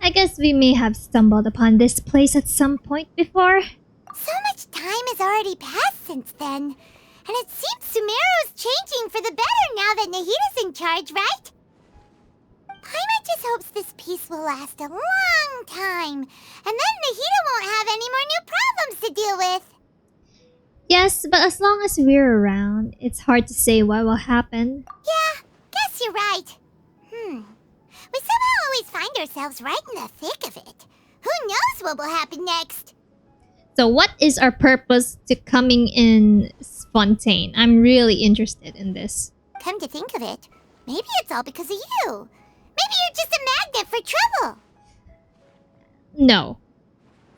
I guess we may have stumbled upon this place at some point before. So much time has already passed since then. And it seems Sumeru's changing for the better now that Nahita's in charge, right? Paimon just hopes this peace will last a long time. And then Nahita won't have any more new problems to deal with. Yes, but as long as we're around, it's hard to say what will happen. Yeah, guess you're right. We somehow always find ourselves right in the thick of it. Who knows what will happen next? So what is our purpose to coming in Fontaine? I'm really interested in this. Come to think of it, maybe it's all because of you. Maybe you're just a magnet for trouble. No.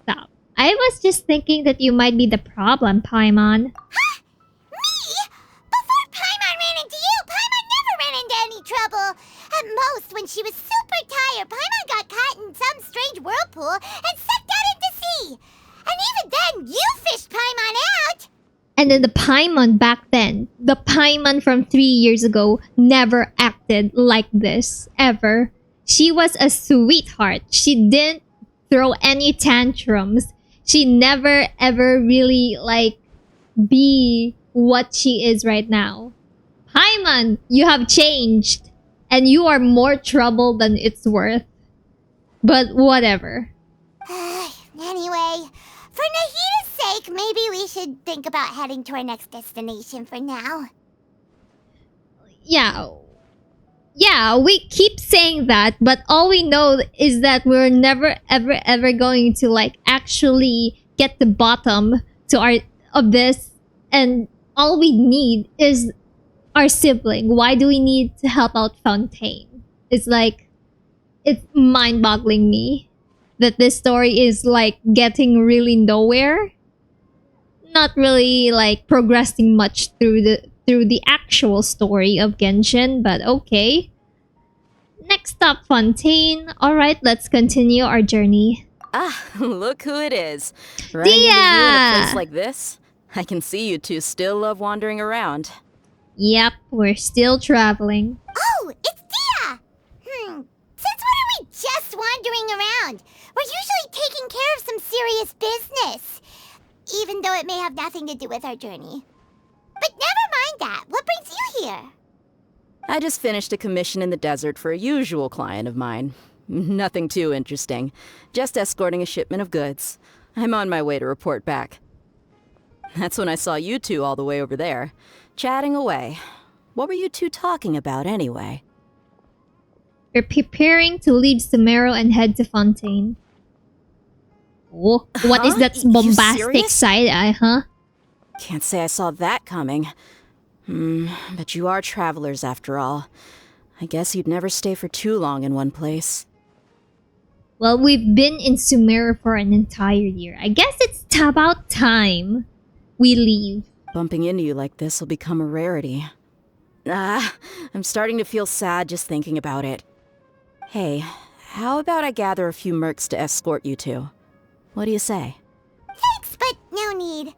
Stop. I was just thinking that you might be the problem, Paimon. Huh? Me? Before Paimon ran into you, Paimon never ran into any trouble. At most, when she was super tired, Paimon got caught in some strange whirlpool and sucked out into sea. And even then, you fished Paimon out. And then the Paimon back then, the Paimon from 3 years ago, never acted like this, ever. She was a sweetheart. She didn't throw any tantrums. She never ever really, be what she is right now. Paimon, you have changed. And you are more trouble than it's worth. But whatever. Anyway, for Nahita's sake, maybe we should think about heading to our next destination for now. Yeah, we keep saying that, but all we know is that we're never ever going to actually get the bottom of this, and all we need is our sibling. Why do we need to help out Fontaine? It's mind-boggling me that this story is getting really nowhere. Not really progressing much through the actual story of Genshin, but okay. Next stop, Fontaine. Alright, let's continue our journey. Ah, look who it is. Running into you in a place like this? I can see you two still love wandering around. Yep, we're still traveling. Oh, it's Dia! Since when are we just wandering around? We're usually taking care of some serious business. Even though it may have nothing to do with our journey. But never mind that. What brings you here? I just finished a commission in the desert for a usual client of mine. Nothing too interesting. Just escorting a shipment of goods. I'm on my way to report back. That's when I saw you two all the way over there, chatting away. What were you two talking about anyway? We're preparing to leave Sumeru and head to Fontaine. Oh, what is that bombastic side eye, huh? Can't say I saw that coming. But you are travelers after all. I guess you'd never stay for too long in one place. Well, we've been in Sumeru for an entire year. I guess it's about time we leave. Bumping into you like this will become a rarity. I'm starting to feel sad just thinking about it. Hey, how about I gather a few mercs to escort you two? What do you say? Thanks, but no need.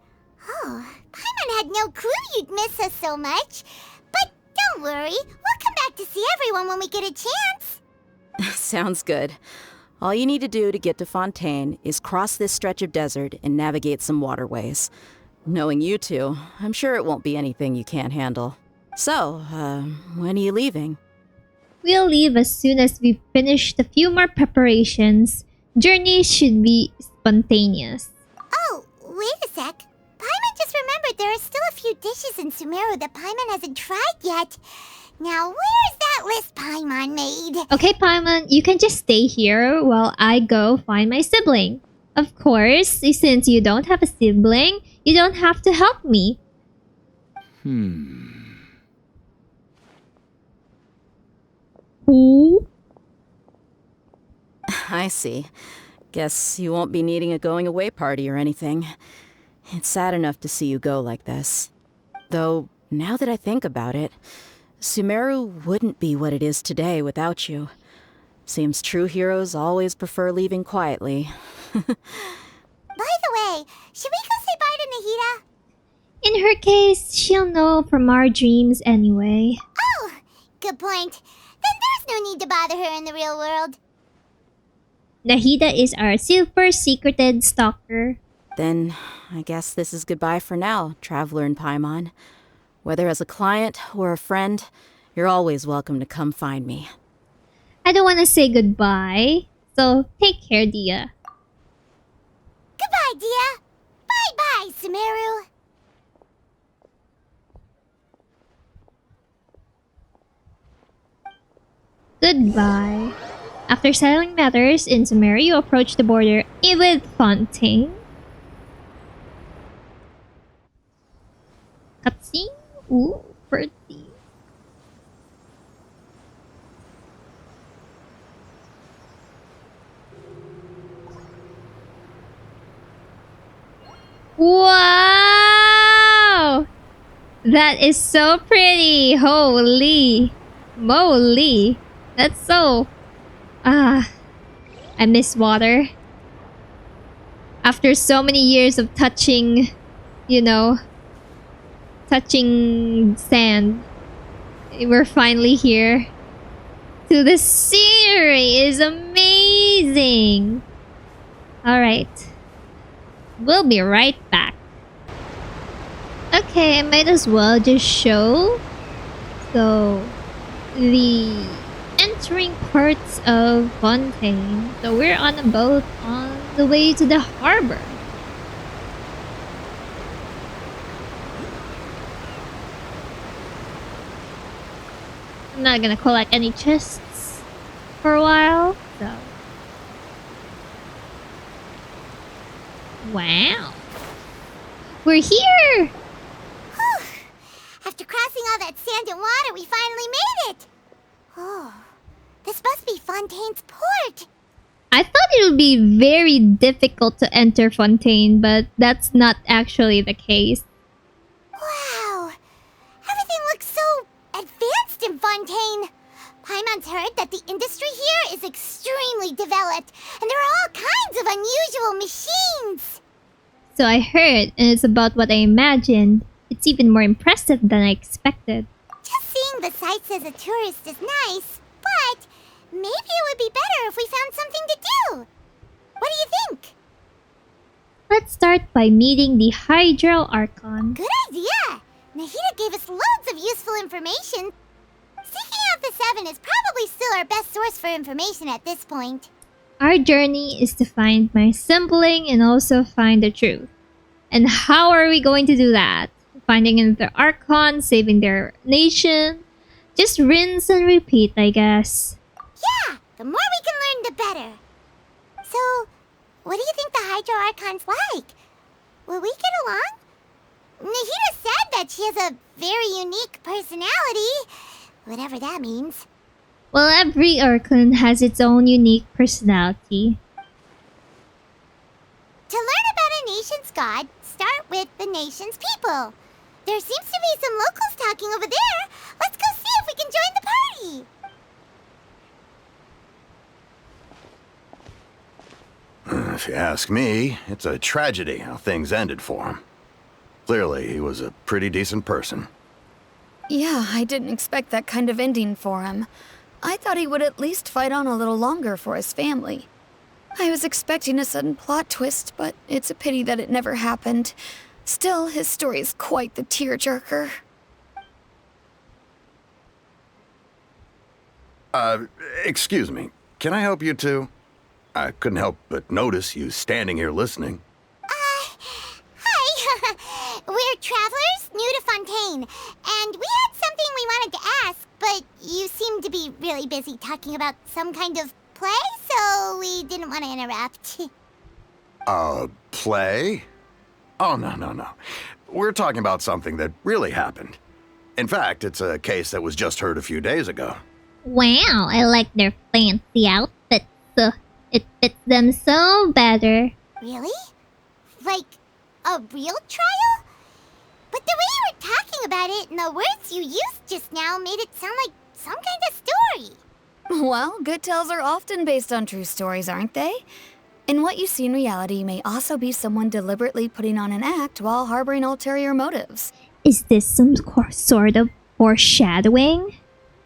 Oh, Paimon had no clue you'd miss us so much. But don't worry, we'll come back to see everyone when we get a chance. Sounds good. All you need to do to get to Fontaine is cross this stretch of desert and navigate some waterways. Knowing you two, I'm sure it won't be anything you can't handle. So, when are you leaving? We'll leave as soon as we've finished a few more preparations. Journey should be spontaneous. Oh, wait a sec. Paimon just remembered there are still a few dishes in Sumeru that Paimon hasn't tried yet. Now, where's that list Paimon made? Okay, Paimon, you can just stay here while I go find my sibling. Of course, since you don't have a sibling, you don't have to help me. Who? I see. Guess you won't be needing a going-away party or anything. It's sad enough to see you go like this. Though, now that I think about it, Sumeru wouldn't be what it is today without you. Seems true heroes always prefer leaving quietly. By the way, should we go say bye to Nahita? In her case, she'll know from our dreams anyway. Oh, good point. Then there's no need to bother her in the real world. Nahida is our super secreted stalker. Then I guess this is goodbye for now, traveler in Paimon. Whether as a client or a friend, you're always welcome to come find me. I don't want to say goodbye, so take care, Dia. Goodbye, Dia. Bye-bye, Sumeru. Goodbye. After settling matters in Sumeru, you approach the border with Fontaine. Cutscene? Ooh, pretty. Wow! That is so pretty! Holy moly! That's so... I miss water. After so many years of touching, touching sand, we're finally here. So the scenery is amazing! Alright. We'll be right back. Okay, I might as well just show. So, the entering parts of Fontaine. So we're on a boat on the way to the harbor. I'm not gonna collect any chests for a while, so... Wow. We're here! Whew. After crossing all that sand and water, we finally made it! Oh, this must be Fontaine's port! I thought it would be very difficult to enter Fontaine, but that's not actually the case. Wow! Everything looks so advanced in Fontaine! Paimon's heard that the industry here is extremely developed, and there are all kinds of unusual machines! So I heard, and it's about what I imagined. It's even more impressive than I expected. Just seeing the sights as a tourist is nice, but maybe it would be better if we found something to do. What do you think? Let's start by meeting the Hydro Archon. Good idea! Nahida gave us loads of useful information. Seeking out the Seven is probably still our best source for information at this point. Our journey is to find my sibling and also find the truth. And how are we going to do that? Finding another Archon, saving their nation. Just rinse and repeat, I guess. Yeah, the more we can learn, the better. So, what do you think the Hydro Archon's like? Will we get along? Nahida said that she has a very unique personality, whatever that means. Well, every Archon has its own unique personality. To learn about a nation's god, start with the nation's people. There seems to be some locals talking over there. Let's go see if we can join the party. If you ask me, it's a tragedy how things ended for him. Clearly, he was a pretty decent person. Yeah, I didn't expect that kind of ending for him. I thought he would at least fight on a little longer for his family. I was expecting a sudden plot twist, but it's a pity that it never happened. Still, his story is quite the tearjerker. Excuse me. Can I help you two? I couldn't help but notice you standing here listening. Hi. We're travelers new to Fontaine, and we had something we wanted to ask, but you seem to be really busy talking about some kind of play, so we didn't want to interrupt. Play? Oh, no. We're talking about something that really happened. In fact, it's a case that was just heard a few days ago. Wow, I like their fancy outfits. It fits them so better. Really? Like a real trial? But the way you were talking about it and the words you used just now made it sound like some kind of story. Well, good tales are often based on true stories, aren't they? And what you see in reality may also be someone deliberately putting on an act while harboring ulterior motives. Is this some sort of foreshadowing?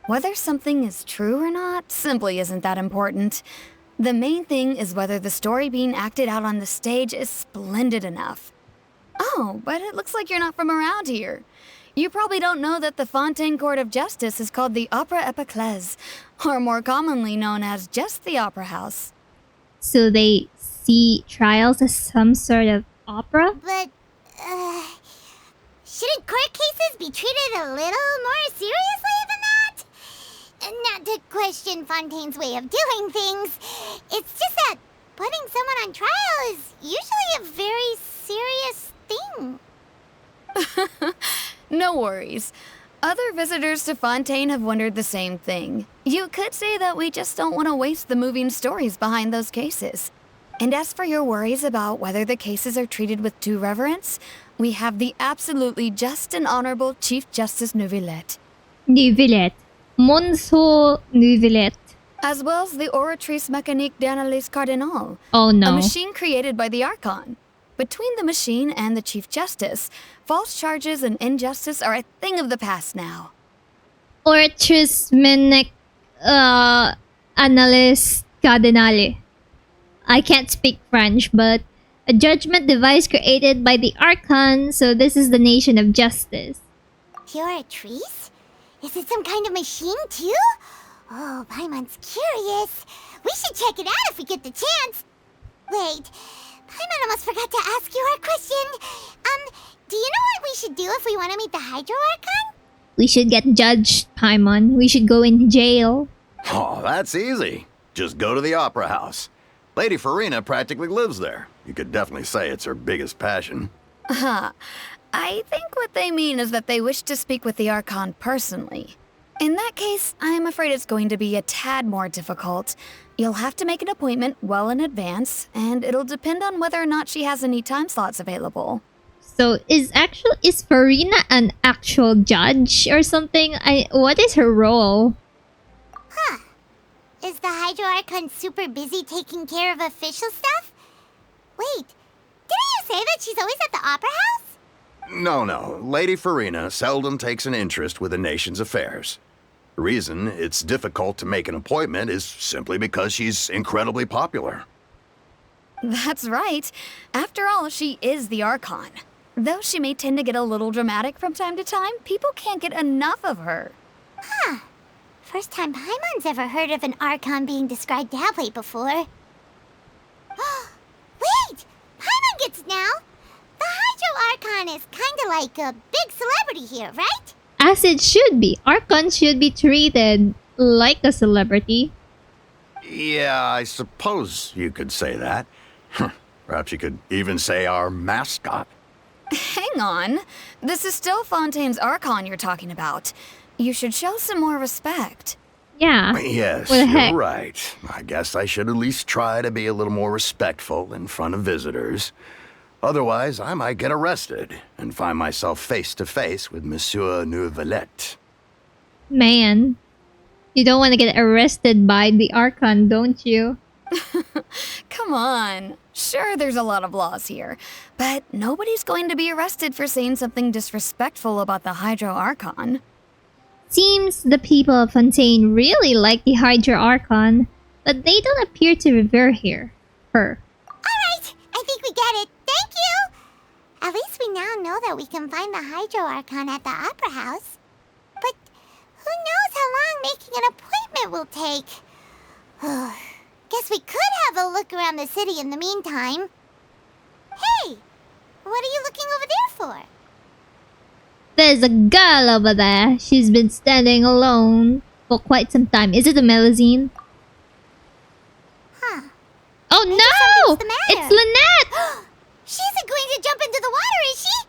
Whether something is true or not simply isn't that important. The main thing is whether the story being acted out on the stage is splendid enough. Oh, but it looks like you're not from around here. You probably don't know that the Fontaine Court of Justice is called the Opera Epiclese, or more commonly known as just the Opera House. So they see trials as some sort of opera? But, shouldn't court cases be treated a little more seriously than that? Not to question Fontaine's way of doing things. It's just that putting someone on trial is usually a very serious thing. No worries. Other visitors to Fontaine have wondered the same thing. You could say that we just don't want to waste the moving stories behind those cases. And as for your worries about whether the cases are treated with due reverence, we have the absolutely just and honorable Chief Justice Neuvillette, Neuvillette. Monceau Neuvillette. as well as the Oratrice Mécanique d'Analyse Cardinal, Oh a no. machine created by the Archon. Between the machine and the Chief Justice, false charges and injustice are a thing of the past now. Ortris Menec Analyst Cardinale. I can't speak French, but a judgment device created by the Archon, so this is the nation of justice. Pure trees? Is it some kind of machine too? Oh, Paimon's curious. We should check it out if we get the chance. Wait, Paimon almost forgot to ask you our question. Do you know what we should do if we want to meet the Hydro Archon? We should get judged, Paimon. We should go in jail. Oh, that's easy. Just go to the Opera House. Lady Furina practically lives there. You could definitely say it's her biggest passion. I think what they mean is that they wish to speak with the Archon personally. In that case, I'm afraid it's going to be a tad more difficult. You'll have to make an appointment well in advance, and it'll depend on whether or not she has any time slots available. So is Farina an actual judge or something? What is her role? Is the Hydro Archon super busy taking care of official stuff? Wait, didn't you say that she's always at the Opera House? No. Lady Furina seldom takes an interest with the nation's affairs. The reason it's difficult to make an appointment is simply because she's incredibly popular. That's right. After all, she is the Archon. Though she may tend to get a little dramatic from time to time, people can't get enough of her. First time Paimon's ever heard of an Archon being described that way before. Wait! Paimon gets it now! The Hydro Archon is kinda like a big celebrity here, right? As it should be. Archon should be treated like a celebrity. Yeah, I suppose you could say that. Perhaps you could even say our mascot. Hang on. This is still Fontaine's Archon you're talking about. You should show some more respect. Yeah. Yes, What the heck? you're right. I guess I should at least try to be a little more respectful in front of visitors. Otherwise, I might get arrested and find myself face to face with Monsieur Neuvillette. Man. You don't want to get arrested by the Archon, don't you? Come on. Sure, there's a lot of laws here, but nobody's going to be arrested for saying something disrespectful about the Hydro Archon. Seems the people of Fontaine really like the Hydro Archon, but they don't appear to revere her. Alright, I think we get it. Thank you! At least we now know that we can find the Hydro Archon at the Opera House. But who knows how long making an appointment will take? Guess we could have a look around the city in the meantime. Hey! What are you looking over there for? There's a girl over there. She's been standing alone for quite some time. Is it a Melusine? Huh. Oh Maybe no! something's the matter. It's Lynette! She isn't going to jump into the water, is she?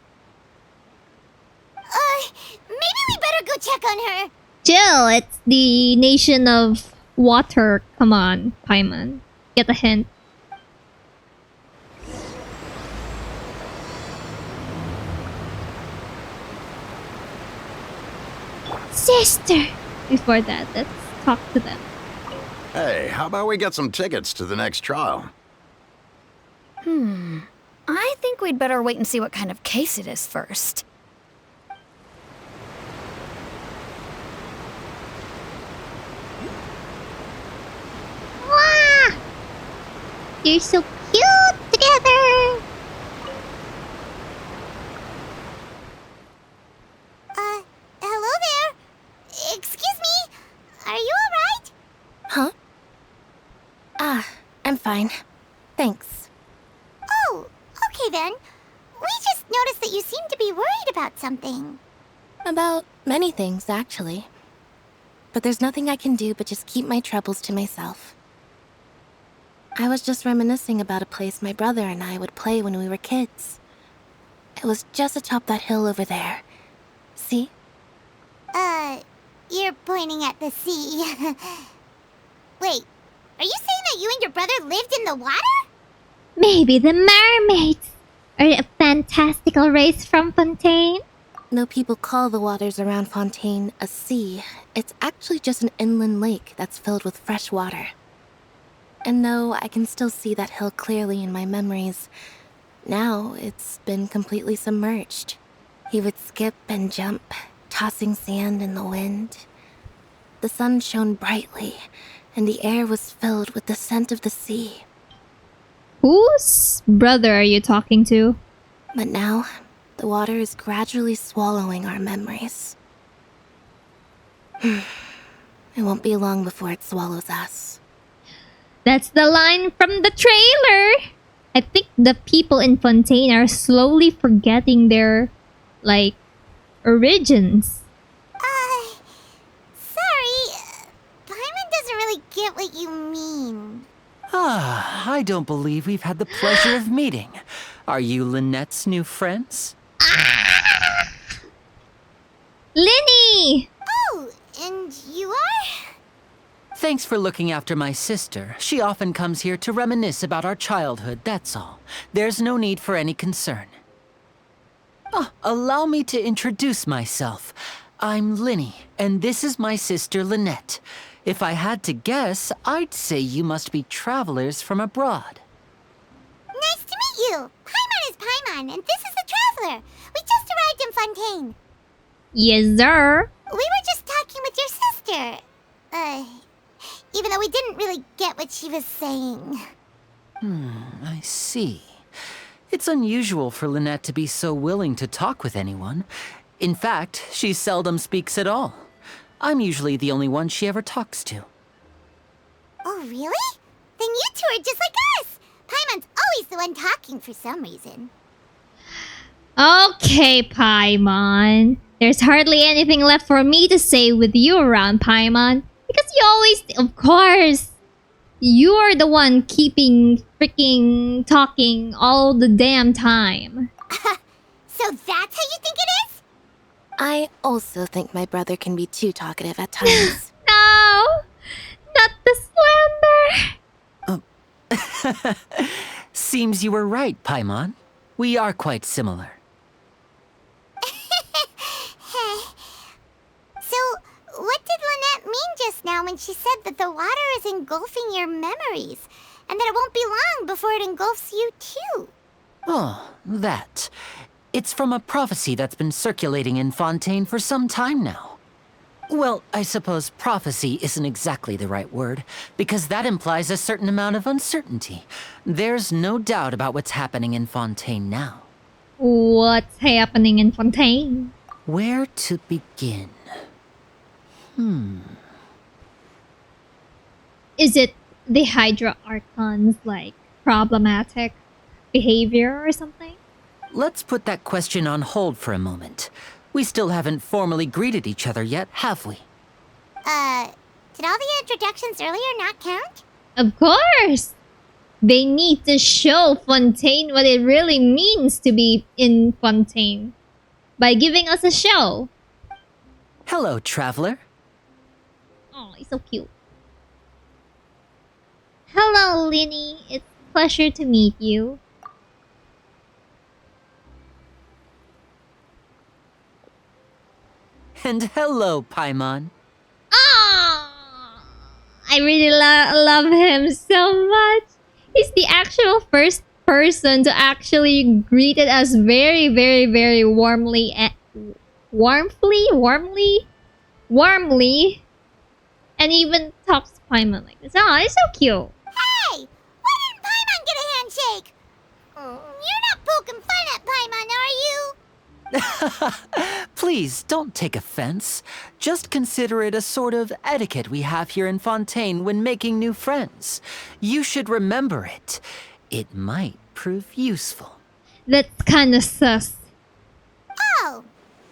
Maybe we better go check on her. Jill, it's the nation of water. Come on, Paimon. Get a hint. Sister! Before that, let's talk to them. Hey, how about we get some tickets to the next trial? I think we'd better wait and see what kind of case it is first. Wah! You're so cute together. Hello there. Excuse me. Are you alright? Huh? I'm fine. Thanks. Oh, okay then. We just noticed that you seem to be worried about something. About many things, actually. But there's nothing I can do but just keep my troubles to myself. I was just reminiscing about a place my brother and I would play when we were kids. It was just atop that hill over there. See? You're pointing at the sea. Wait, are you saying that you and your brother lived in the water? Maybe the mermaids are a fantastical race from Fontaine. Though people call the waters around Fontaine a sea, it's actually just an inland lake that's filled with fresh water. And though I can still see that hill clearly in my memories, now it's been completely submerged. He would skip and jump, tossing sand in the wind. The sun shone brightly, and the air was filled with the scent of the sea. Whose brother are you talking to? But now, the water is gradually swallowing our memories. It won't be long before it swallows us. That's the line from the trailer. I think the people in Fontaine are slowly forgetting their, origins. Sorry. Paimon doesn't really get what you mean. I don't believe we've had the pleasure of meeting. Are you Lynette's new friends? Lyney! Oh, and you are? Thanks for looking after my sister. She often comes here to reminisce about our childhood, that's all. There's no need for any concern. Allow me to introduce myself. I'm Lyney, and this is my sister Lynette. If I had to guess, I'd say you must be travelers from abroad. Nice to meet you. Paimon is Paimon, and this is the Traveler. We just arrived in Fontaine. Yes, sir. We were just talking with your sister. Even though we didn't really get what she was saying. I see. It's unusual for Lynette to be so willing to talk with anyone. In fact, she seldom speaks at all. I'm usually the only one she ever talks to. Oh, really? Then you two are just like us. Paimon's always the one talking for some reason. Okay, Paimon. There's hardly anything left for me to say with you around, Paimon. Because you always, of course, you're the one keeping freaking talking all the damn time. So that's how you think it is? I also think my brother can be too talkative at times. No! Not the slander! Seems you were right, Paimon. We are quite similar. So, what did Lynette mean just now when she said that the water is engulfing your memories, and that it won't be long before it engulfs you too? Oh, that. It's from a prophecy that's been circulating in Fontaine for some time now. Well, I suppose prophecy isn't exactly the right word, because that implies a certain amount of uncertainty. There's no doubt about what's happening in Fontaine now. What's happening in Fontaine? Where to begin? Is it the Hydro Archon's, problematic behavior or something? Let's put that question on hold for a moment. We still haven't formally greeted each other yet, have we? Did all the introductions earlier not count? Of course! They need to show Fontaine what it really means to be in Fontaine by giving us a show. Hello, traveler. Oh, he's so cute. Hello, Lyney. It's a pleasure to meet you. And hello, Paimon. Oh, I really love him so much. He's the actual first person to actually greet it as very, very, very warmly, and even talks to Paimon like this. Oh, it's so cute. Hey! Why didn't Paimon You're not poking fun at Paimon, are you? Please, don't take offense. Just consider it a sort of etiquette we have here in Fontaine when making new friends. You should remember it. It might prove useful. That's kind of sus. Oh,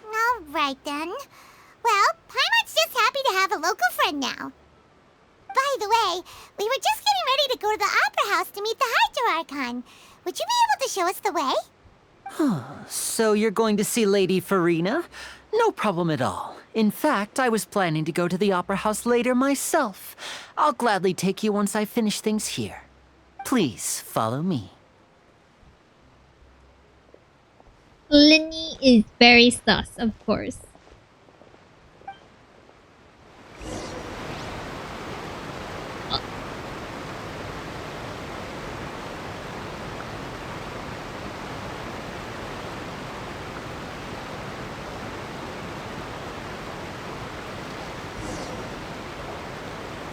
alright then. Well, Paimon's just happy to have a local friend now. By the way, we were just getting ready to go to the Opera House to meet the Hydro Archon. Would you be able to show us the way? So you're going to see Lady Furina? No problem at all. In fact, I was planning to go to the Opera House later myself. I'll gladly take you once I finish things here. Please, follow me. Lyney is very sus, of course.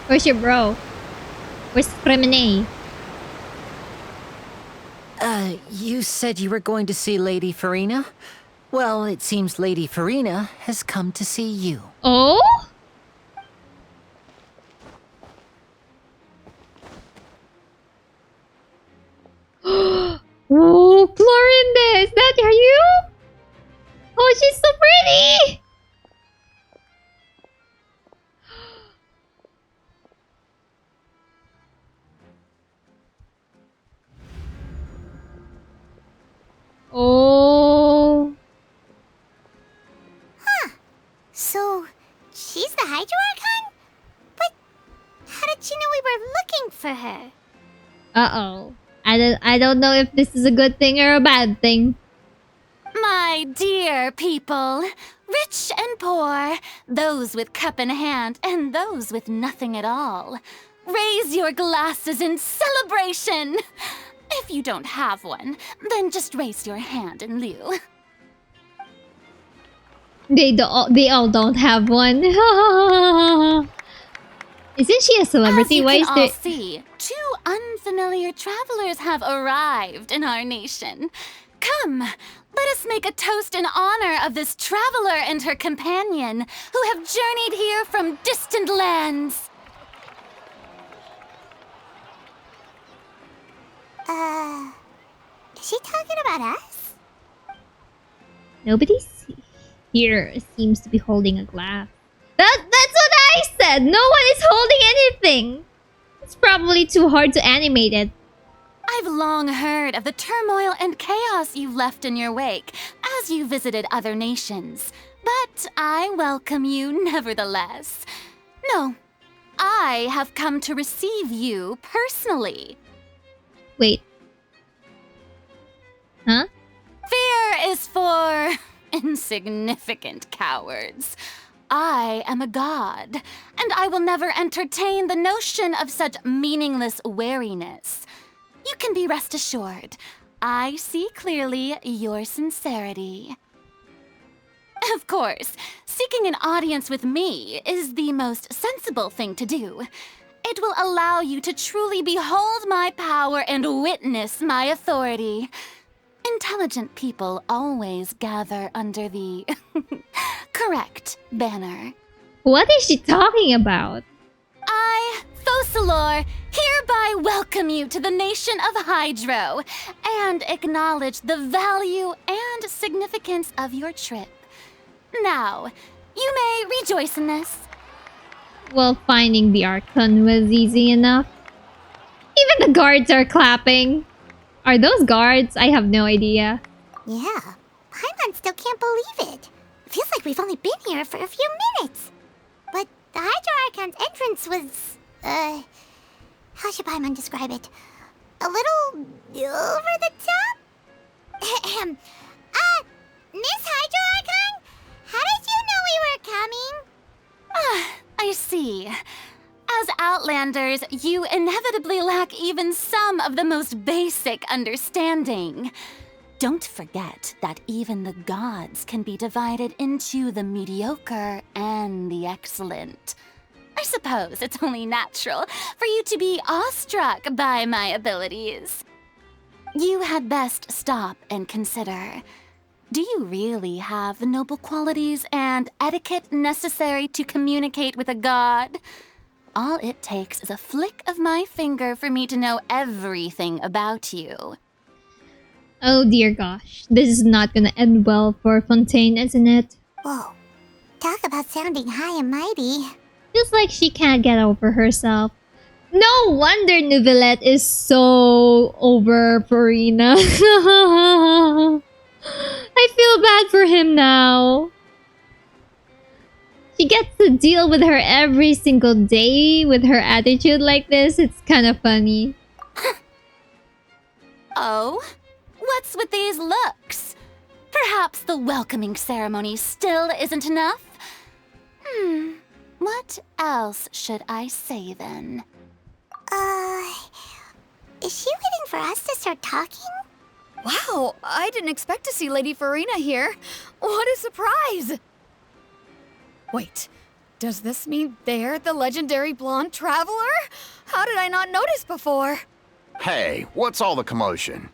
Where's your bro? Where's Cremene? You said you were going to see Lady Furina? Well, it seems Lady Furina has come to see you. Oh? Oh, Clorinda, is that you? Oh, she's so pretty! Oh. So, she's the Hydro Archon? But how did she know we were looking for her? Uh-oh. I don't know if this is a good thing or a bad thing. My dear people, rich and poor, those with cup in hand and those with nothing at all, raise your glasses in celebration. If you don't have one, then just raise your hand in lieu. They all don't have one. Isn't she a celebrity? As you Why can is all there... see, 2 unfamiliar travelers have arrived in our nation. Come, let us make a toast in honor of this traveler and her companion who have journeyed here from distant lands. Is she talking about us? Nobody here seems to be holding a glass. That's what I said! No one is holding anything! It's probably too hard to animate it. I've long heard of the turmoil and chaos you've left in your wake as you visited other nations, but I welcome you nevertheless. No, I have come to receive you personally. Wait. Huh? Fear is for insignificant cowards. I am a god, and I will never entertain the notion of such meaningless wariness. You can be rest assured, I see clearly your sincerity. Of course, seeking an audience with me is the most sensible thing to do. It will allow you to truly behold my power and witness my authority. Intelligent people always gather under the correct banner. What is she talking about? I, Focalor, hereby welcome you to the nation of Hydro and acknowledge the value and significance of your trip. Now, you may rejoice in this. Well, finding the Archon was easy enough. Even the guards are clapping. Are those guards? I have no idea. Yeah, Paimon still can't believe it. Feels like we've only been here for a few minutes. But the Hydro Archon's entrance was, how should Paimon describe it? A little over the top? Miss Hydro Archon? How did you know we were coming? I see. As Outlanders, you inevitably lack even some of the most basic understanding. Don't forget that even the gods can be divided into the mediocre and the excellent. I suppose it's only natural for you to be awestruck by my abilities. You had best stop and consider. Do you really have the noble qualities and etiquette necessary to communicate with a god? All it takes is a flick of my finger for me to know everything about you. Oh dear gosh. This is not gonna end well for Fontaine, isn't it? Whoa. Talk about sounding high and mighty. Feels like she can't get over herself. No wonder Nouvellette is so over Furina. I feel bad for him now. She gets to deal with her every single day with her attitude like this. It's kind of funny. Oh? What's with these looks? Perhaps the welcoming ceremony still isn't enough? What else should I say then? Is she waiting for us to start talking? Wow, I didn't expect to see Lady Furina here. What a surprise! Wait, does this mean they're the legendary blonde traveler? How did I not notice before? Hey, what's all the commotion?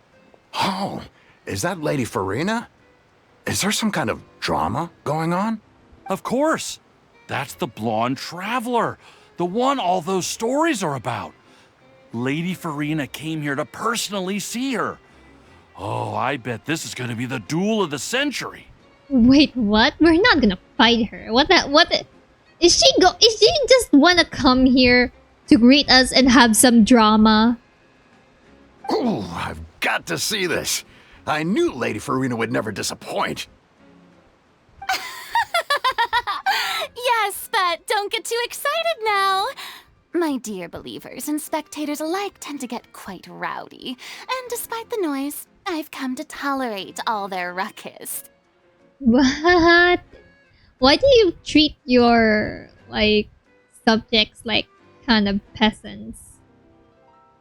Oh, is that Lady Furina? Is there some kind of drama going on? Of course. That's the blonde traveler. The one all those stories are about. Lady Furina came here to personally see her. Oh, I bet this is going to be the duel of the century. Wait, what? We're not gonna fight her. Is she just wanna come here to greet us and have some drama? Oh, I've got to see this. I knew Lady Furina would never disappoint. Yes, but don't get too excited now. My dear believers and spectators alike tend to get quite rowdy, and despite the noise, I've come to tolerate all their ruckus. What? Why do you treat your, subjects like kind of peasants?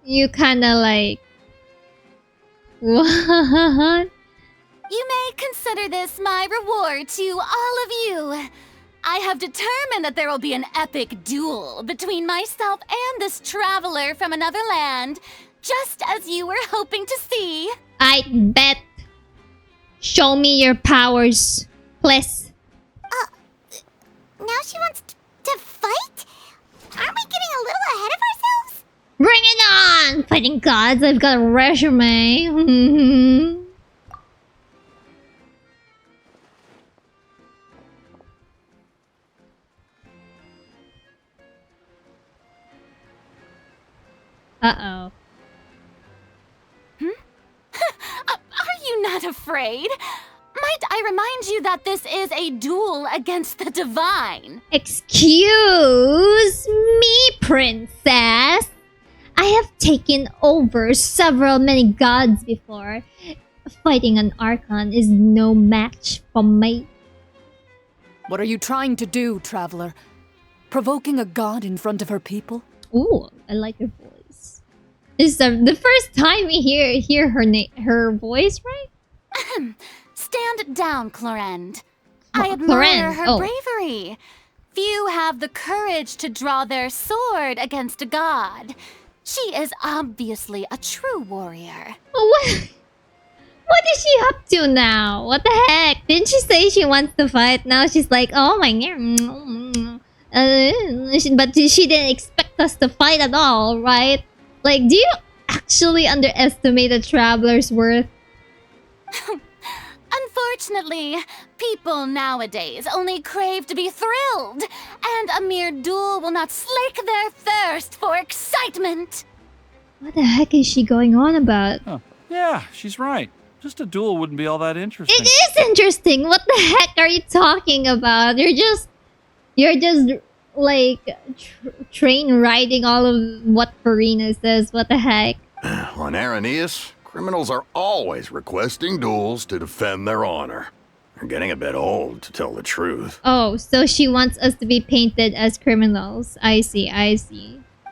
You kinda What? You may consider this my reward to all of you. I have determined that there will be an epic duel between myself and this traveler from another land, just as you were hoping to see. I bet. Show me your powers, please. Now she wants to fight? Aren't we getting a little ahead of ourselves? Bring it on! Fighting gods, I've got a resume. Uh-oh. Are you not afraid? Might I remind you that this is a duel against the divine? Excuse me, princess. I have taken over many gods before. Fighting an Archon is no match for me. What are you trying to do, traveler? Provoking a god in front of her people? Ooh, I like her voice. It's the first time we hear her voice, right? Stand down, Clorend. Well, I admire Clorend, her oh. bravery. Few have the courage to draw their sword against a god. She is obviously a true warrior. What is she up to now? What the heck? Didn't she say she wants to fight? Now she's like, oh my god. But she didn't expect us to fight at all, right? Like, do you actually underestimate a traveler's worth? Unfortunately, people nowadays only crave to be thrilled, and a mere duel will not slake their thirst for excitement. What the heck is she going on about? Oh, yeah, she's right. Just a duel wouldn't be all that interesting. It is interesting. What the heck are you talking about? You're just train riding all of what Furina says. What the heck? On Araneus, criminals are always requesting duels to defend their honor. They're getting a bit old, to tell the truth. Oh, so she wants us to be painted as criminals. I see.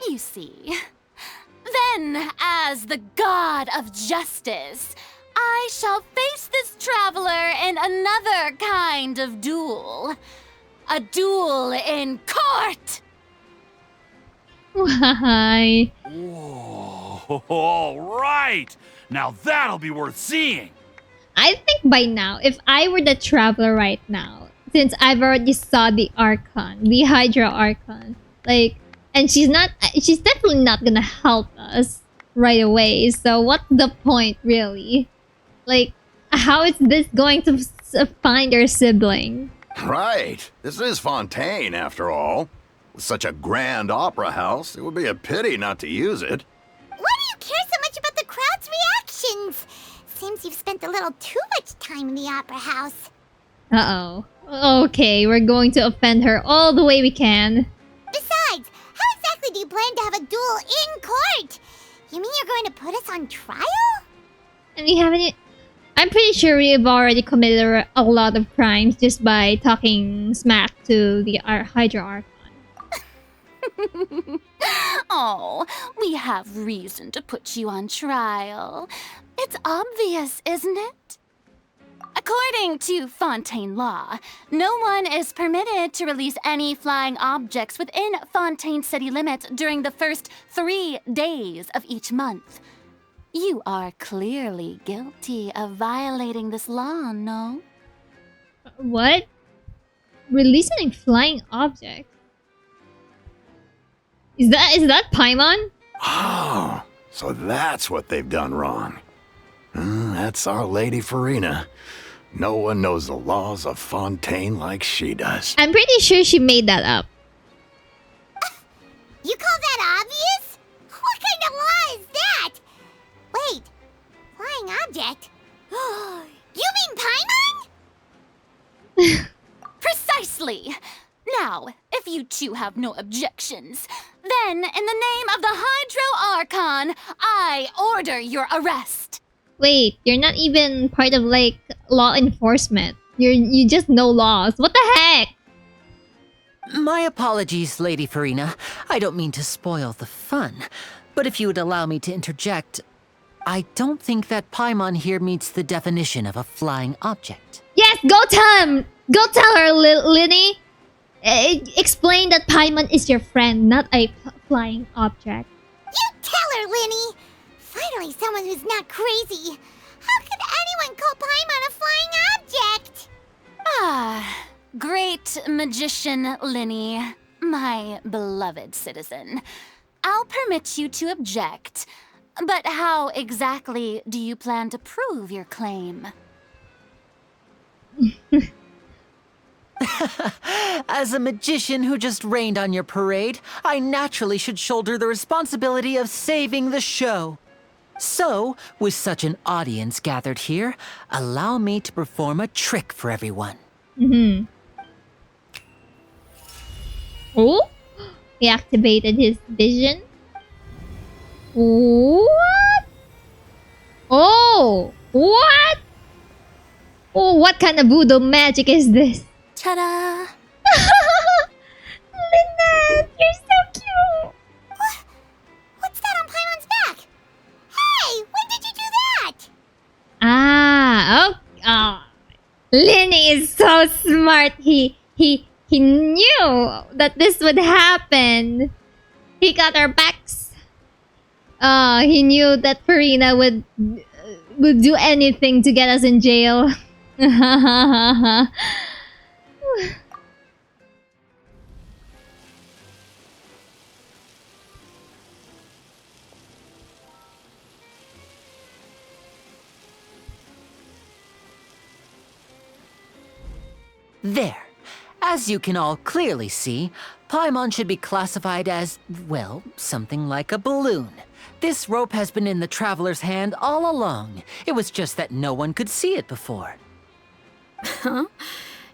You see. Then, as the god of justice, I shall face this traveler in another kind of duel. A duel in court! Why? Whoa. All right! Now that'll be worth seeing! I think by now, if I were the traveler right now, since I've already saw the Archon, the Hydro Archon, like, and she's definitely not gonna help us right away. So what's the point, really? Like, how is this going to find her sibling? Right. This is Fontaine, after all. With such a grand opera house, it would be a pity not to use it. Why do you care so much about the crowd's reactions? Seems you've spent a little too much time in the opera house. Uh-oh. Okay, we're going to offend her all the way we can. Besides, how exactly do you plan to have a duel in court? You mean you're going to put us on trial? And we haven't... I'm pretty sure we've already committed a lot of crimes just by talking smack to the Hydro Archon. Oh, we have reason to put you on trial. It's obvious, isn't it? According to Fontaine law, no one is permitted to release any flying objects within Fontaine city limits during the first 3 days of each month. You are clearly guilty of violating this law, no? What? Releasing flying objects? Is that Paimon? Oh, so that's what they've done wrong. That's our Lady Furina. No one knows the laws of Fontaine like she does. I'm pretty sure she made that up. You call that obvious? What kind of law is that? Wait, flying object? You mean Paimon? Precisely! Now, if you two have no objections, then in the name of the Hydro Archon, I order your arrest. Wait, you're not even part of, like, law enforcement. You just know laws. What the heck? My apologies, Lady Furina. I don't mean to spoil the fun. But if you would allow me to interject, I don't think that Paimon here meets the definition of a flying object. Yes, go tell him! Go tell her, Lyney! Explain that Paimon is your friend, not a flying object. You tell her, Lyney! Finally, someone who's not crazy. How could anyone call Paimon a flying object? Ah, great magician Lyney, my beloved citizen. I'll permit you to object, but how exactly do you plan to prove your claim? As a magician who just rained on your parade, I naturally should shoulder the responsibility of saving the show. So, with such an audience gathered here, allow me to perform a trick for everyone. Oh? He activated his vision? What? Oh! What? Oh, what kind of voodoo magic is this? Ta-da! Lynette, you're so cute! What's that on Paimon's back? Hey, when did you do that? Lyney is so smart. He knew that this would happen. He got our backs. He knew that Furina would do anything to get us in jail. There. As you can all clearly see, Paimon should be classified as, well, something like a balloon. This rope has been in the traveler's hand all along. It was just that no one could see it before. Huh?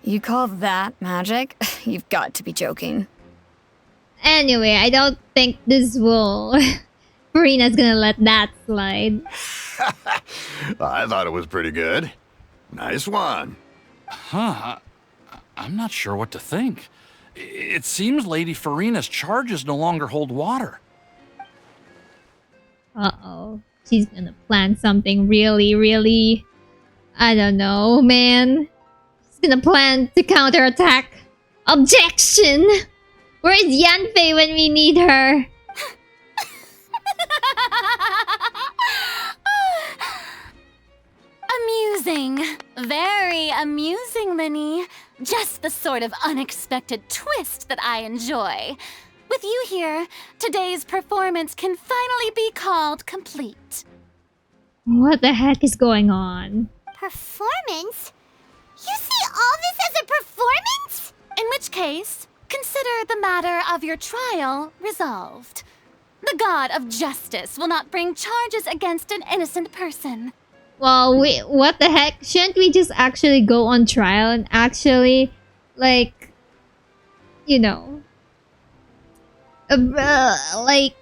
You call that magic? You've got to be joking. Anyway, I don't think this will... Furina's gonna let that slide. I thought it was pretty good. Nice one. Huh. I'm not sure what to think. It seems Lady Furina's charges no longer hold water. Uh-oh. She's gonna plan something really... I don't know, man. She's gonna plan to counterattack. Objection! Where is Yanfei when we need her? Amusing. Very amusing, Lyney. Just the sort of unexpected twist that I enjoy. With you here, today's performance can finally be called complete. What the heck is going on? Performance? You see all this as a performance? In which case, consider the matter of your trial resolved. The god of justice will not bring charges against an innocent person. Well, what the heck? Shouldn't we just actually go on trial and actually, like, you know, like,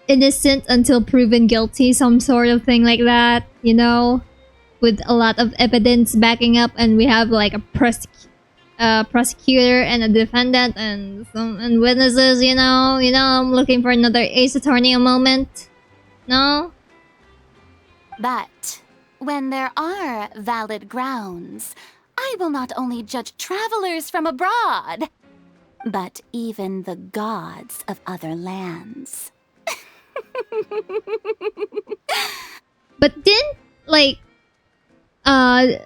innocent until proven guilty, some sort of thing like that, you know? With a lot of evidence backing up, and we have, like, a prosecutor and a defendant and witnesses, you know? I'm looking for another Ace Attorney moment. No? But when there are valid grounds, I will not only judge travelers from abroad, but even the gods of other lands. But didn't, like, I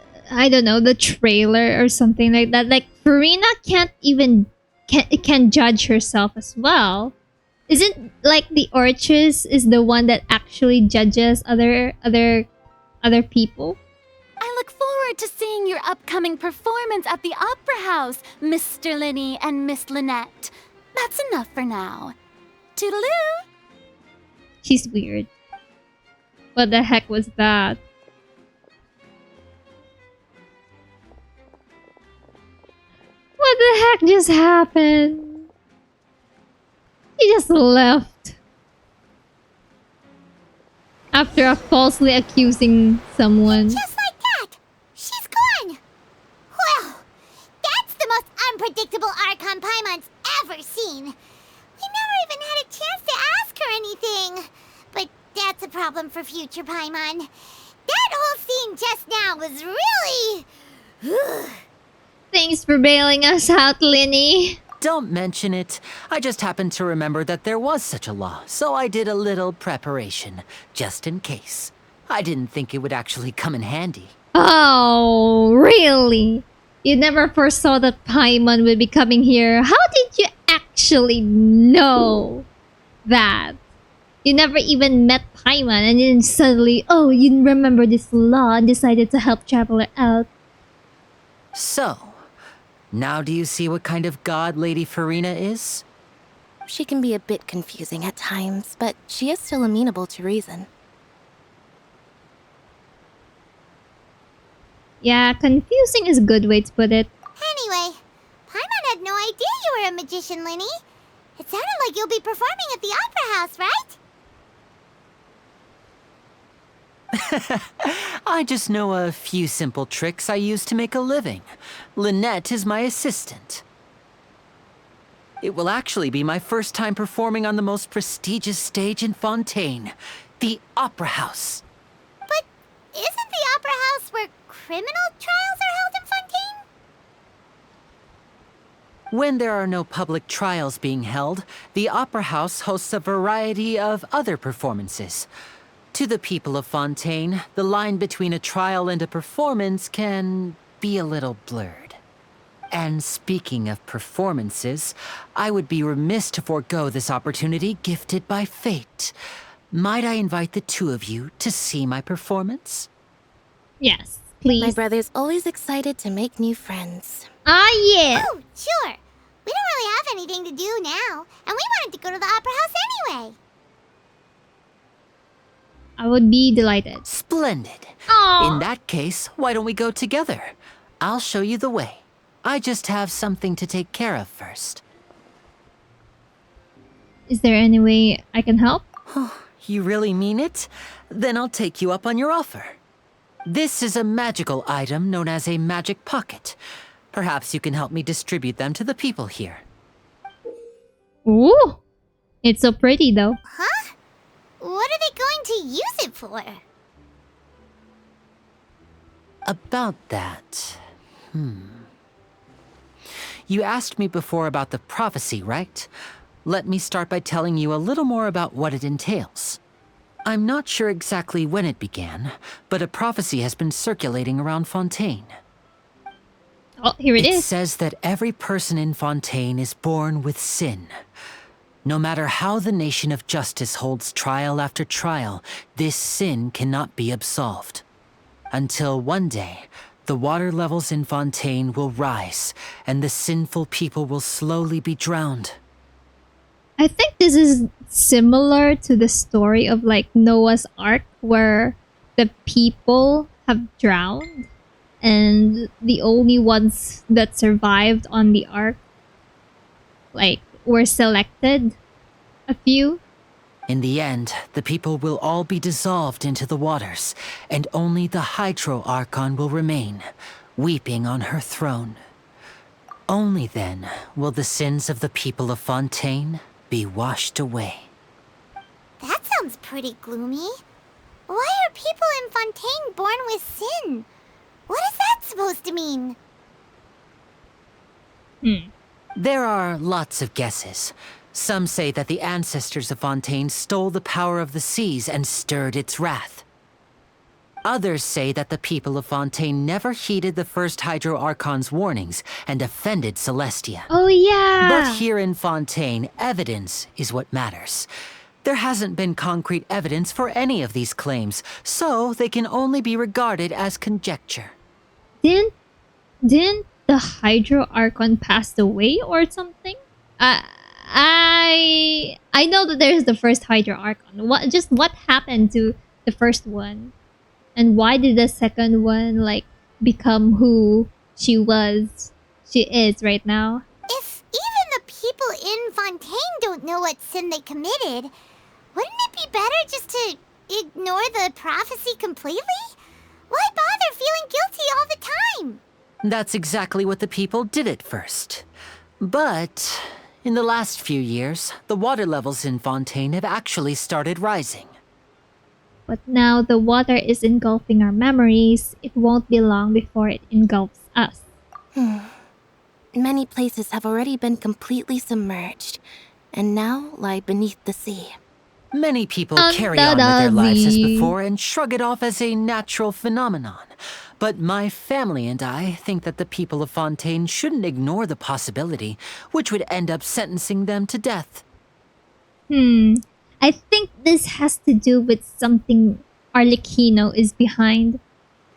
don't know, the trailer or something like that, like, Furina can judge herself as well. Isn't, like, the Orchress is the one that actually judges other people? I look forward to seeing your upcoming performance at the Opera House, Mr. Lyney and Miss Lynette. That's enough for now. Toodaloo! She's weird. What the heck was that? What the heck just happened? He just left. After falsely accusing someone. Just like that! She's gone! Well, that's the most unpredictable Archon Paimon's ever seen. We never even had a chance to ask her anything. But that's a problem for future Paimon. That whole scene just now was really... Thanks for bailing us out, Lyney. Don't mention it. I just happened to remember that there was such a law, so I did a little preparation, just in case. I didn't think it would actually come in handy. Oh, really? You never foresaw that Paimon would be coming here. How did you actually know that? You never even met Paimon, and then suddenly, oh, you remember this law and decided to help Traveler out. So, now do you see what kind of god Lady Furina is? She can be a bit confusing at times, but she is still amenable to reason. Yeah, confusing is a good way to put it. Anyway, Paimon had no idea you were a magician, Lyney. It sounded like you'll be performing at the Opera House, right? I just know a few simple tricks I use to make a living. Lynette is my assistant. It will actually be my first time performing on the most prestigious stage in Fontaine, the Opera House. But isn't the Opera House where criminal trials are held in Fontaine? When there are no public trials being held, the Opera House hosts a variety of other performances. To the people of Fontaine, the line between a trial and a performance can be a little blurred. And speaking of performances, I would be remiss to forego this opportunity gifted by fate. Might I invite the two of you to see my performance? Yes, please. My brother's always excited to make new friends. Ah, yeah. Oh, sure. We don't really have anything to do now, and we wanted to go to the Opera House anyway. I would be delighted. Splendid. Aww. In that case, why don't we go together? I'll show you the way. I just have something to take care of first. Is there any way I can help? You really mean it? Then I'll take you up on your offer. This is a magical item known as a magic pocket. Perhaps you can help me distribute them to the people here. Ooh. It's so pretty though. Huh? What are they going to use it for? About that... You asked me before about the prophecy, right? Let me start by telling you a little more about what it entails. I'm not sure exactly when it began, but a prophecy has been circulating around Fontaine. Oh, here it It is. says that every person in Fontaine is born with sin. No matter how the nation of justice holds trial after trial, this sin cannot be absolved. Until one day, the water levels in Fontaine will rise, and the sinful people will slowly be drowned. I think this is similar to the story of like Noah's Ark, where the people have drowned and the only ones that survived on the ark like were selected, a few. In the end, the people will all be dissolved into the waters, and only the Hydro Archon will remain, weeping on her throne. Only then will the sins of the people of Fontaine be washed away. That sounds pretty gloomy. Why are people in Fontaine born with sin? What is that supposed to mean? There are lots of guesses. Some say that the ancestors of Fontaine stole the power of the seas and stirred its wrath. Others say that the people of Fontaine never heeded the first Hydro Archon's warnings and offended Celestia. Oh yeah. But here in Fontaine, evidence is what matters. There hasn't been concrete evidence for any of these claims, so they can only be regarded as conjecture. Didn't the Hydro Archon pass away or something? I know that there's the first Hydro Archon. What happened to the first one? And why did the second one like become who she is right now? If even the people in Fontaine don't know what sin they committed, wouldn't it be better just to ignore the prophecy completely? Why bother feeling guilty all the time? That's exactly what the people did at first. But in the last few years, the water levels in Fontaine have actually started rising. But now the water is engulfing our memories. It won't be long before it engulfs us. Many places have already been completely submerged, and now lie beneath the sea. Many people carry on with their lives as Dundadazzy. before and shrug it off as a natural phenomenon. But my family and I think that the people of Fontaine shouldn't ignore the possibility, which would end up sentencing them to death. I think this has to do with something Arlecchino is behind.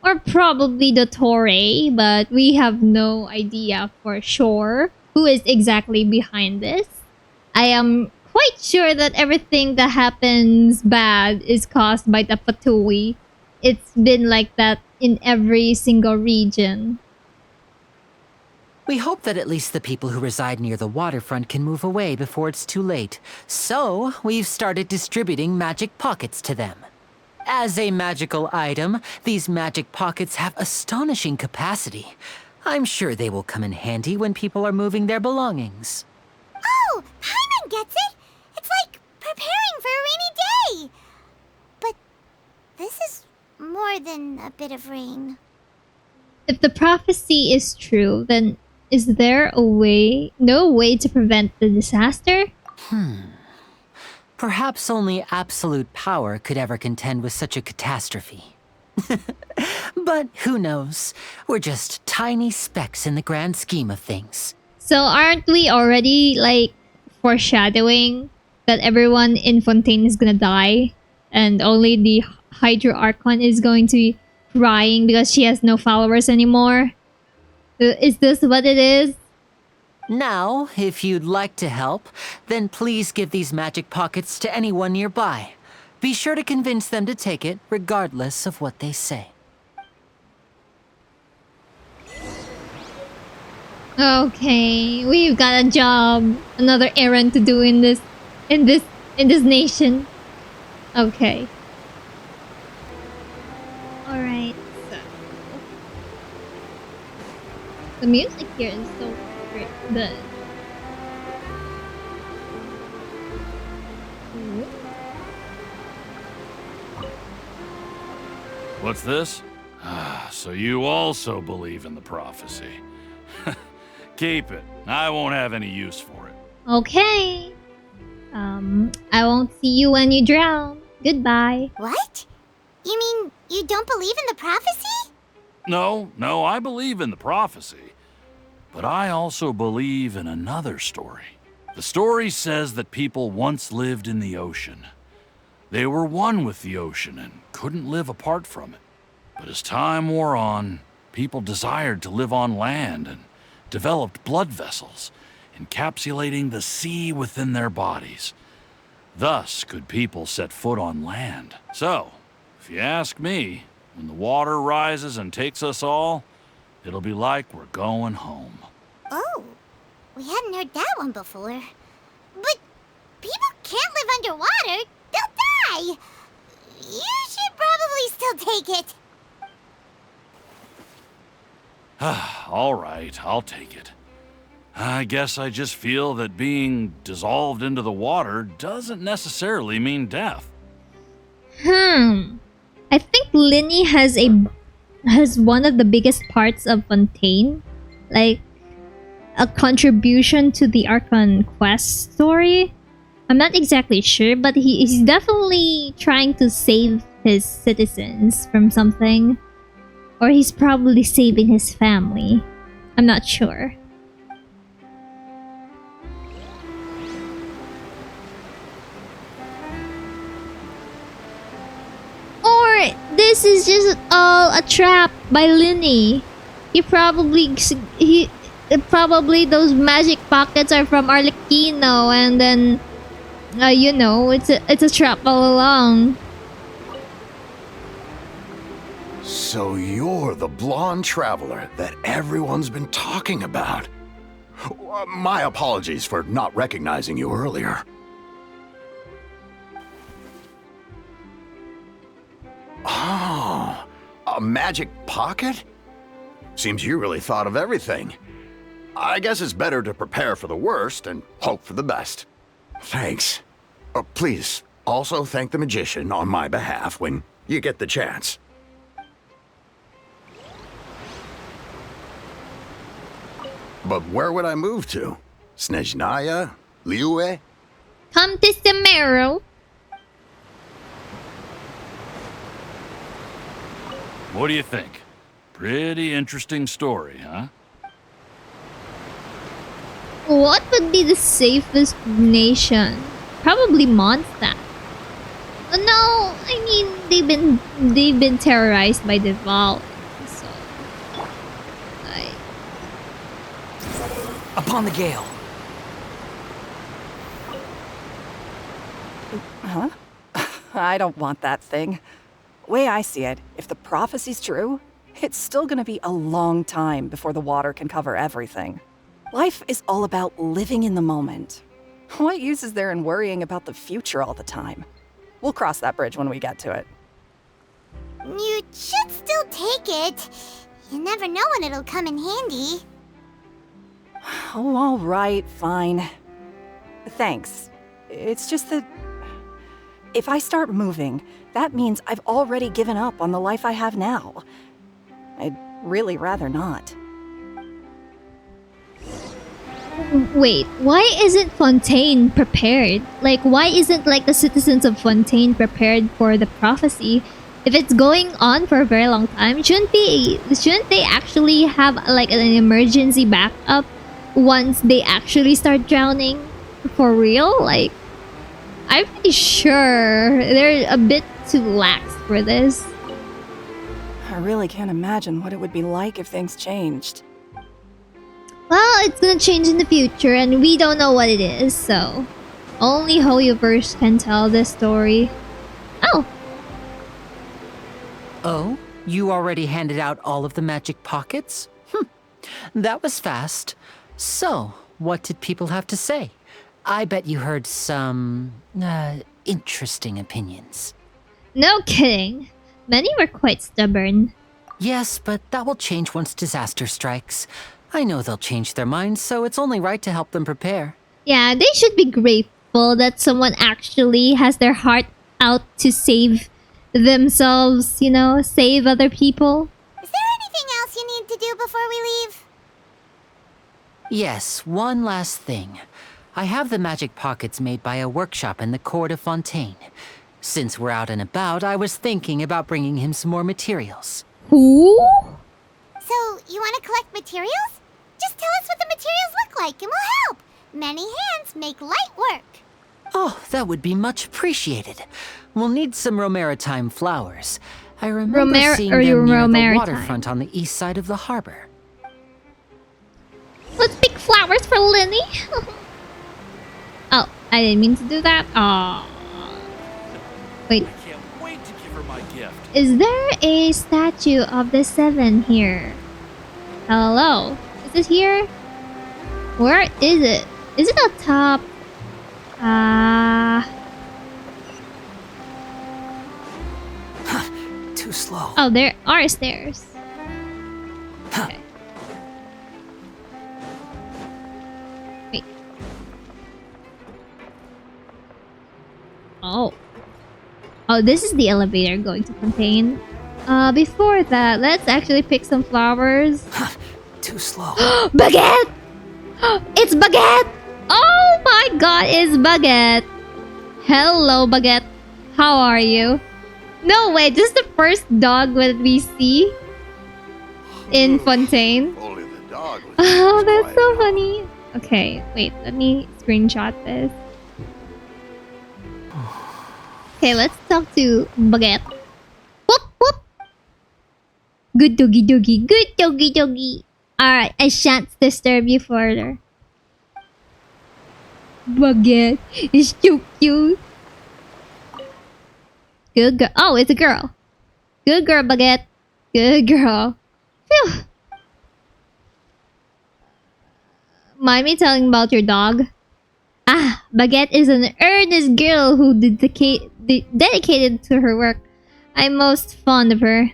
Or probably the Torre, but we have no idea for sure who is exactly behind this. I am quite sure that everything that happens bad is caused by the Fatui. It's been like that in every single region. We hope that at least the people who reside near the waterfront can move away before it's too late. So, we've started distributing magic pockets to them. As a magical item, these magic pockets have astonishing capacity. I'm sure they will come in handy when people are moving their belongings. Oh, Paimon gets it! It's like preparing for a rainy day! But this is more than a bit of rain. If the prophecy is true, then is there no way to prevent the disaster? Perhaps only absolute power could ever contend with such a catastrophe. But who knows? We're just tiny specks in the grand scheme of things. So aren't we already like foreshadowing that everyone in Fontaine is gonna die and only the Hydro Archon is going to be crying because she has no followers anymore? Is this what it is? Now, if you'd like to help, then please give these magic pockets to anyone nearby. Be sure to convince them to take it, regardless of what they say. Okay, we've got a job, another errand to do in this nation. Okay. All right. So the music here is so good. What's this? So you also believe in the prophecy. Keep it. I won't have any use for it. Okay. I won't see you when you drown. Goodbye. What? You mean you don't believe in the prophecy? No, I believe in the prophecy. But I also believe in another story. The story says that people once lived in the ocean. They were one with the ocean and couldn't live apart from it. But as time wore on, people desired to live on land and developed blood vessels, encapsulating the sea within their bodies. Thus could people set foot on land. So, if you ask me, when the water rises and takes us all, it'll be like we're going home. Oh, we hadn't heard that one before. But people can't live underwater. They'll die. You should probably still take it. All right, I'll take it. I guess I just feel that being dissolved into the water doesn't necessarily mean death. I think Lyney has one of the biggest parts of Fontaine, like a contribution to the Archon quest story. I'm not exactly sure, but he's definitely trying to save his citizens from something. Or he's probably saving his family. I'm not sure. Or this is just all a trap by Lyney. Probably those magic pockets are from Arlecchino, and then it's a trap all along. So you're the blonde traveler that everyone's been talking about. My apologies for not recognizing you earlier. Oh, a magic pocket? Seems you really thought of everything. I guess it's better to prepare for the worst and hope for the best. Thanks. Please, also thank the magician on my behalf when you get the chance. But where would I move to? Snezhnaya? Liyue? Come to Samaro. What do you think? Pretty interesting story, huh? What would be the safest nation? Probably Mondstadt. No, I mean they've been terrorized by the Val. So, Upon the gale. Huh? I don't want that thing. Way I see it, if the prophecy's true, it's still gonna be a long time before the water can cover everything. Life is all about living in the moment. What use is there in worrying about the future all the time? We'll cross that bridge when we get to it. You should still take it. You never know when it'll come in handy. Oh, all right, fine. Thanks. It's just that if I start moving, that means I've already given up on the life I have now. I'd really rather not. wait, why isn't Fontaine prepared? Like, why isn't like the citizens of Fontaine prepared for the prophecy? If it's going on for a very long time, shouldn't they actually have like an emergency backup once they actually start drowning for real? Like, I'm pretty sure they're a bit too lax for this. I really can't imagine what it would be like if things changed. Well, it's gonna change in the future, and we don't know what it is, so only Hoyoverse can tell this story. Oh, Oh, you already handed out all of the magic pockets? That was fast. So, what did people have to say? I bet you heard some, interesting opinions. no kidding. Many were quite stubborn. Yes, but that will change once disaster strikes. I know they'll change their minds, so it's only right to help them prepare. Yeah, they should be grateful that someone actually has their heart out to save themselves, you know, save other people. Is there anything else you need to do before we leave? Yes, one last thing. I have the magic pockets made by a workshop in the court of Fontaine. Since we're out and about, I was thinking about bringing him some more materials. Who? So, you want to collect materials? Just tell us what the materials look like and we'll help. Many hands make light work. Oh, that would be much appreciated. We'll need some Romaritime flowers. I remember seeing them near the Romaritime. waterfront on the east side of the harbor. Let's pick flowers for Lyney. Oh, I didn't mean to do that. Oh. Wait, I can't wait to give her my gift. is there a statue of the seven here? Hello? Is it here? Where is it? Is it up top? Too slow. Oh, there are stairs. Okay. Wait. Oh. Oh, this is the elevator going to Fontaine. Before that, let's actually pick some flowers. Too slow. Baguette! It's Baguette! Oh my god, it's Baguette! Hello, Baguette. How are you? No way, this is the first dog that we see in Fontaine. Only the dog was Oh, that's quiet so enough. funny. Okay, wait, let me screenshot this. Okay, let's talk to Baguette. Whoop, whoop. Good doggy doggy, good doggy doggy. Alright, I shan't disturb you further. Baguette is so cute. Good girl. Oh, it's a girl. Good girl, Baguette. Good girl. Phew. Mind me telling about your dog? Ah, Baguette is an earnest girl who dedicated to her work. I'm most fond of her.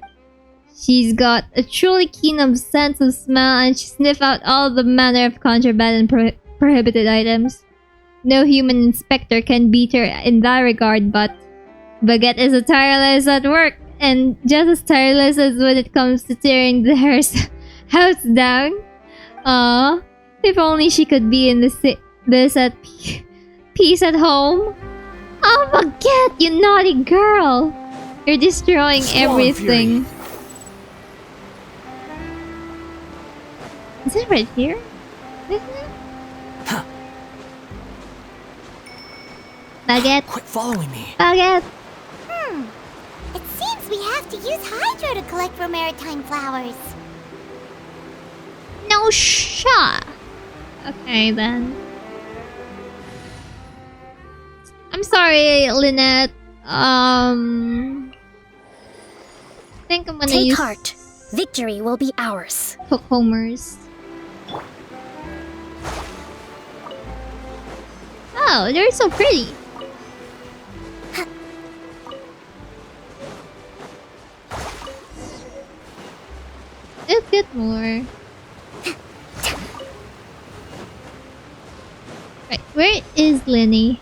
She's got a truly keen sense of smell and she sniffs out all the manner of contraband and prohibited items. No human inspector can beat her in that regard, but Baguette is a tireless at work and just as tireless as when it comes to tearing the house down. Aw, if only she could be in this at peace at home. Oh, Baguette, you naughty girl! You're destroying everything. Is it right here? Isn't it? Baguette, Quit following me. Baguette. It seems we have to use Hydro to collect Romaritime flowers. No shot. Okay then. I'm sorry, Lynette. I think I'm gonna Take use heart. Victory will be ours. Homers. Oh, they're so pretty. Let's get more. Right, where is Lyney?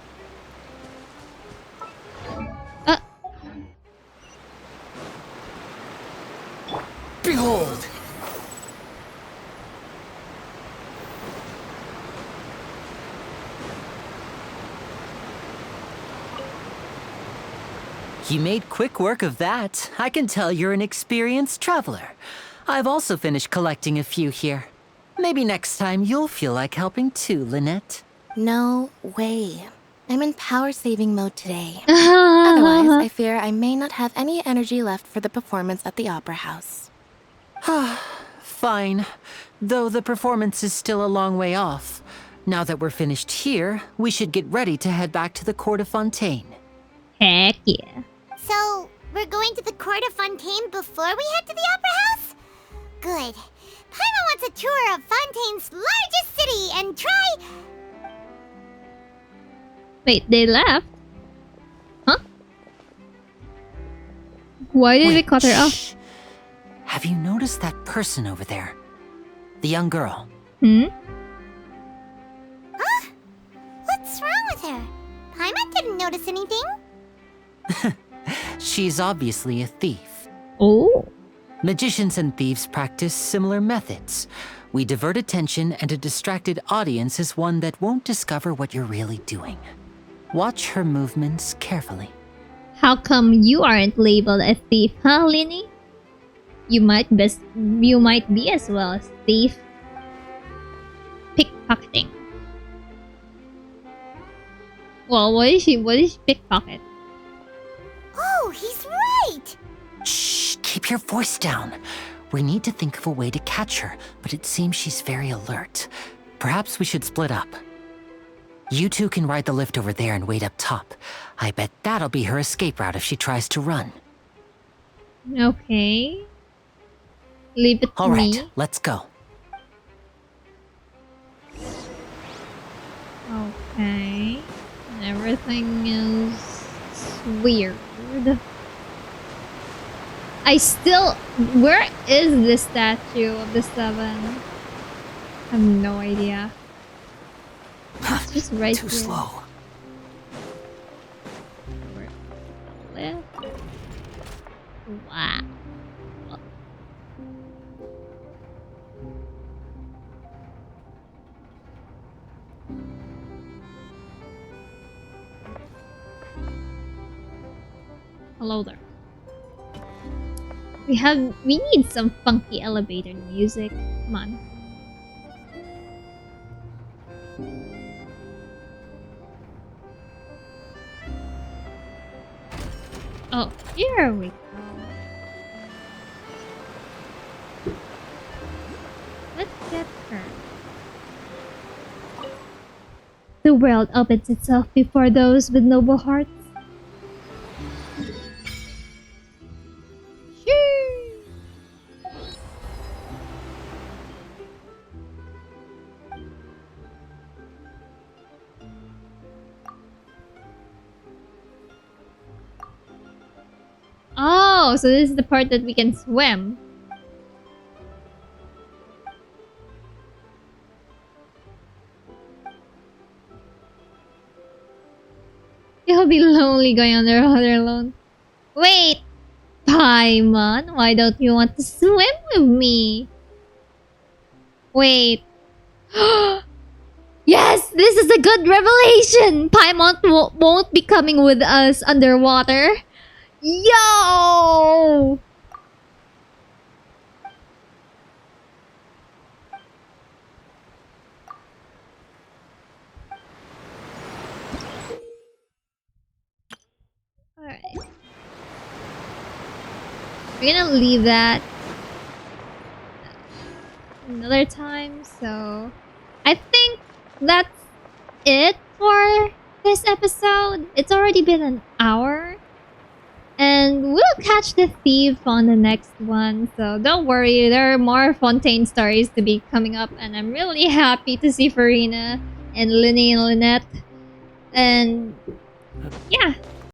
Behold! You made quick work of that. I can tell you're an experienced traveler. I've also finished collecting a few here. Maybe next time you'll feel like helping too, Lynette. No way. I'm in power-saving mode today. Otherwise, I fear I may not have any energy left for the performance at the Opera House. Fine. Though the performance is still a long way off. Now that we're finished here, we should get ready to head back to the court of Fontaine. Heck yeah. So, we're going to the court of Fontaine before we head to the Opera House? Good. Paimon wants a tour of Fontaine's largest city and try... Wait, they left? Huh? Why did we cut her off? shh. Have you noticed that person over there? The young girl. Hmm? Huh? What's wrong with her? Paimon didn't notice anything. She's obviously a thief. Oh. Magicians and thieves practice similar methods. We divert attention, and a distracted audience is one that won't discover what you're really doing. Watch her movements carefully. How come you aren't labeled a thief, huh, Lyney? You might be as well as thief. Pickpocketing. Well, what is she pickpocket? Oh, he's right! Shh, keep your voice down. We need to think of a way to catch her, but it seems she's very alert. Perhaps we should split up. You two can ride the lift over there and wait up top. I bet that'll be her escape route if she tries to run. Okay. Leave it to All right, me. let's go. Okay. Everything is weird. Where is the statue of the seven? I have no idea. It's just right Too here. slow. Left. Wow. Hello there. We need some funky elevator music. Come on. Oh, here we go. Let's get her. The world opens itself before those with noble hearts. Oh, so this is the part that we can swim. You'll be lonely going underwater alone. Wait, Paimon, why don't you want to swim with me? Wait. Yes, this is a good revelation. Paimon won't be coming with us underwater. Yo! Alright. We're gonna leave that another time, so I think that's it for this episode. It's already been an hour. And we'll catch the thief on the next one. So don't worry, there are more Fontaine stories to be coming up. And I'm really happy to see Furina and Lyney and Lynette. And yeah,